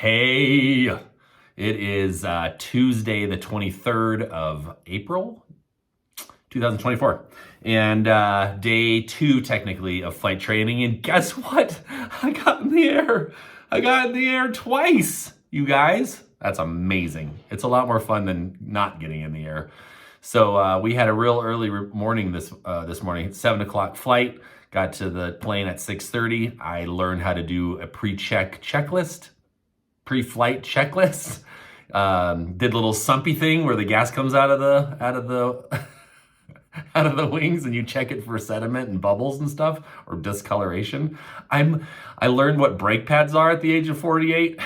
Hey, it is Tuesday, the 23rd of April, 2024, and day two, technically, of flight training. And guess what? I got in the air. I got in the air twice, you guys. That's amazing. It's a lot more fun than not getting in the air. So we had a real early morning this morning, 7 o'clock flight. Got to the plane at 6:30. I learned how to do a pre-flight checklist. Did a little sumpy thing where the gas comes out of the out of the wings, and you check it for sediment and bubbles and stuff, or discoloration. I learned what brake pads are at the age of 48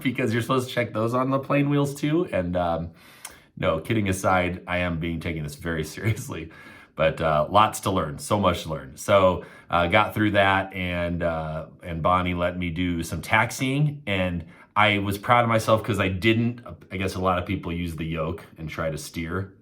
because you're supposed to check those on the plane wheels too. And no, kidding aside, I am taking this very seriously. But lots to learn, so much to learn. So got through that, and Bonnie let me do some taxiing, and I was proud of myself because I didn't. I guess a lot of people use the yoke and try to steer.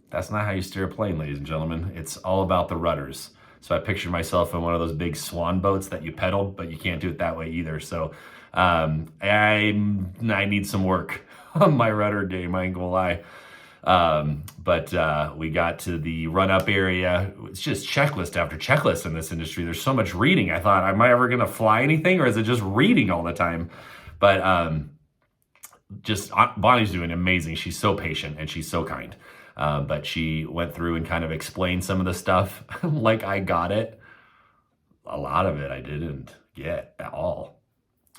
That's not how you steer a plane, ladies and gentlemen. It's all about the rudders. So I pictured myself in one of those big swan boats that you pedal, but you can't do it that way either. So I need some work on my rudder game, I ain't gonna lie. But we got to the run-up area. It's just checklist after checklist in this industry. There's so much reading. I thought, am I ever gonna fly anything, or is it just reading all the time? But just Bonnie's doing amazing. She's so patient and she's so kind. But she went through and kind of explained some of the stuff like I got it. A lot of it I didn't get at all.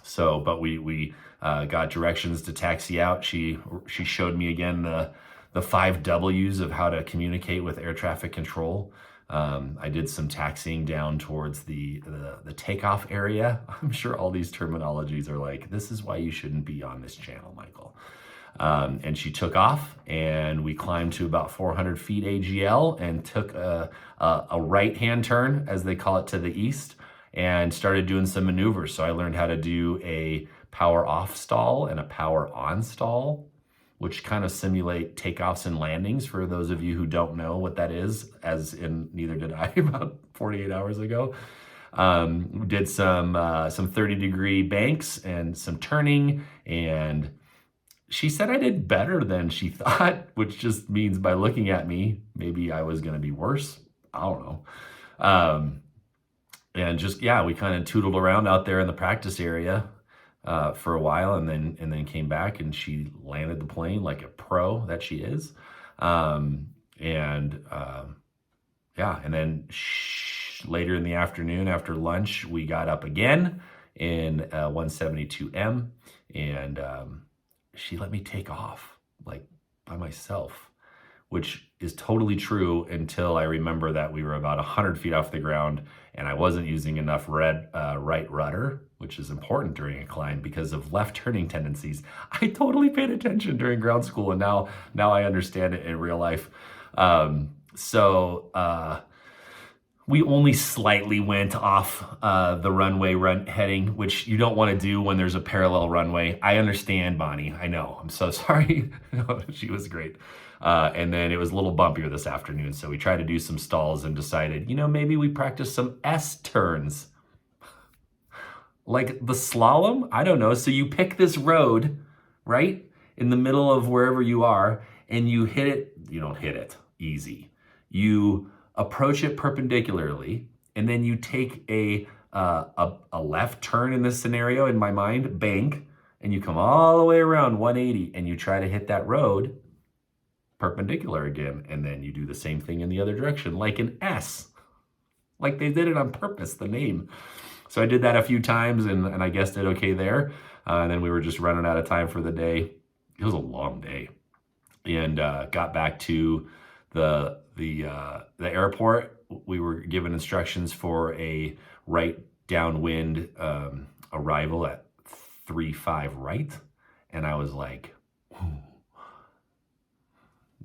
So, but we got directions to taxi out. She showed me again the 5 W's of how to communicate with air traffic control. I did some taxiing down towards the takeoff area. I'm sure all these terminologies are like, this is why you shouldn't be on this channel, Michael. And she took off, and we climbed to about 400 feet AGL and took a right-hand turn, as they call it, to the east, and started doing some maneuvers. So I learned how to do a power off stall and a power on stall, which kind of simulate takeoffs and landings for those of you who don't know what that is, as in neither did I about 48 hours ago. Did some 30-degree banks and some turning, and she said I did better than she thought, which just means by looking at me, maybe I was going to be worse. I don't know. And just, yeah, we kind of tootled around out there in the practice area for a while, and then came back, and she landed the plane like a pro that she is. Yeah, and then later in the afternoon after lunch, we got up again in 172M, and she let me take off like by myself, which is totally true until I remember that we were about 100 feet off the ground and I wasn't using enough right rudder, which is important during a climb because of left turning tendencies. I totally paid attention during ground school, and now I understand it in real life. We only slightly went off the runway heading, which you don't want to do when there's a parallel runway. I understand, Bonnie. I know. I'm so sorry. She was great. And then it was a little bumpier this afternoon, so we tried to do some stalls and decided, maybe we practice some S turns. Like the slalom? I don't know. So you pick this road, right, in the middle of wherever you are, and you hit it. You don't hit it easy. You approach it perpendicularly, and then you take a left turn in this scenario, in my mind, bank, and you come all the way around 180, and you try to hit that road perpendicular again, and then you do the same thing in the other direction, like an S. Like they did it on purpose, the name. So I did that a few times, and I guess did okay there. And then we were just running out of time for the day. It was a long day. And got back to the airport. We were given instructions for a right downwind arrival at 3-5 right. And I was like,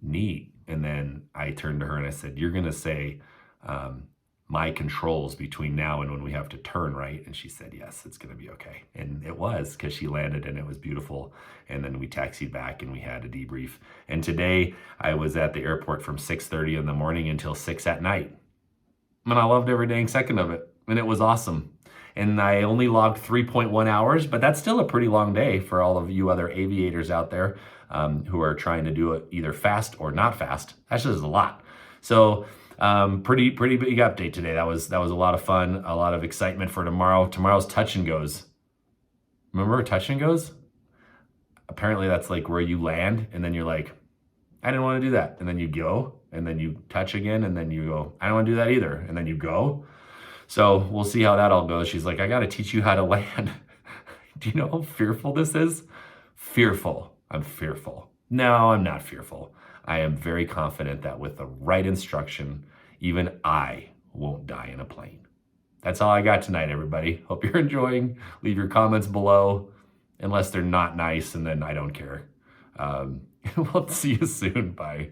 neat. And then I turned to her and I said, you're going to say my controls between now and when we have to turn right. And she said, yes, it's going to be okay. And it was, because she landed and it was beautiful. And then we taxied back and we had a debrief. And today I was at the airport from 6:30 in the morning until 6 at night. And I loved every dang second of it. And it was awesome. and I only logged 3.1 hours, but that's still a pretty long day for all of you other aviators out there who are trying to do it either fast or not fast. That's just a lot. So pretty big update today. That was a lot of fun, a lot of excitement for tomorrow. Tomorrow's touch and goes. Remember touch and goes? Apparently that's like where you land and then you're like, I didn't want to do that. And then you go and then you touch again and then you go, I don't want to do that either. And then you go. So we'll see how that all goes. She's like, I got to teach you how to land. Do you know how fearful this is? Fearful. I'm fearful. No, I'm not fearful. I am very confident that with the right instruction, even I won't die in a plane. That's all I got tonight, everybody. Hope you're enjoying. Leave your comments below, unless they're not nice, and then I don't care. We'll see you soon. Bye.